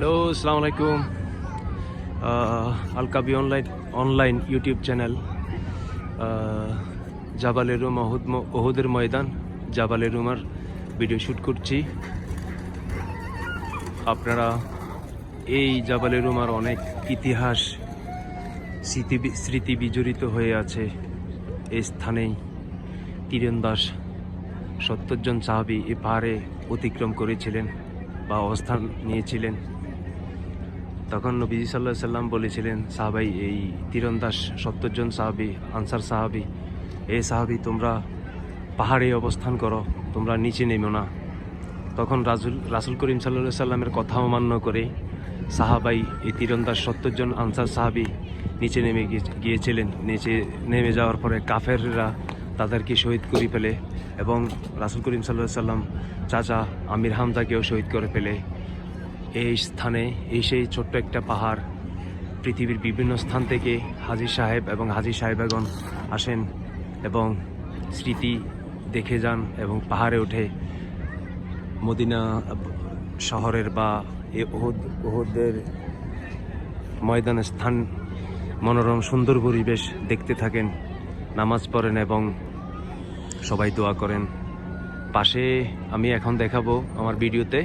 Hello, আসসালামু আলাইকুম। আলকাবি online YouTube channel. জাবালে রুম ওহুদের ময়দান, জাবালে রুমার ভিডিও শ্যুট করছি। আপনারা এই জাবালে রুমার অনেক ইতিহাস স্মৃতি বিজড়িত হয়ে আছে। এই স্থানেই তীরন্দাজ 70 জন সাহাবী এ পাহাড়ে অতিক্রম করেছিলেন বা অবস্থান নিয়েছিলেন। তখন নবীজি সাল্লাল্লাহু আলাইহি সাল্লাম বলেছিলেন, সাহাবাই, এই তীরন্দাজ 70 জন সাহাবী, আনসার সাহাবী, এই সাহাবী তোমরা পাহাড়ে অবস্থান করো, তোমরা নিচে নেমো না। তখন রাসূল করিম সাল্লাল্লাহু আলাইহি সাল্লামের কথা অমান্য করে সাহাবাই, এই তীরন্দাজ 70 জন আনসার সাহাবী নিচে নেমে গিয়েছিলেন। নিচে নেমে যাওয়ার পরে কাফেররা তাদেরকে শহীদ করে ফেলে এবং রাসূল করিম সাল্লাল্লাহু আলাইহি সাল্লাম চাচা আমির হামজাকেও শহীদ করে ফেলে। এই স্থানে সেই ছোট্ট একটা পাহাড়, পৃথিবীর বিভিন্ন স্থান থেকে হাজী সাহেব এবং হাজী সাহেবাগণ আসেন এবং স্মৃতি দেখে যান এবং পাহাড়ে উঠে মদিনা শহরের বা উহুদের ময়দানের স্থান, মনোরম সুন্দর পরিবেশ দেখতে থাকেন, নামাজ পড়েন এবং সবাই দোয়া করেন। পাশে আমি এখন দেখাবো আমার ভিডিওতে,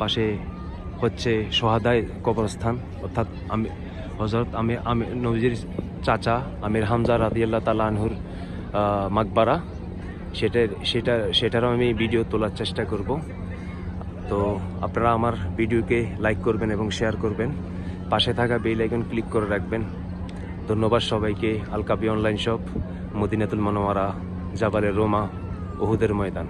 পাশে হচ্ছে সোহাদায় কবরস্থান, অর্থাৎ হযরত নবীজির চাচা আমির হামজা রাদিয়াল্লাহু তাআলা আনহুর মাকবারা। সেটারও আমি ভিডিও তোলার চেষ্টা করব। তো আপনারা আমার ভিডিওকে লাইক করবেন এবং শেয়ার করবেন, পাশে থাকা বেল আইকন ক্লিক করে রাখবেন। ধন্যবাদ সবাইকে। আলকাবি অনলাইন শপ, মদিনাতুল মুনাওয়ারা, জাবালে রোমা, উহুদের ময়দান।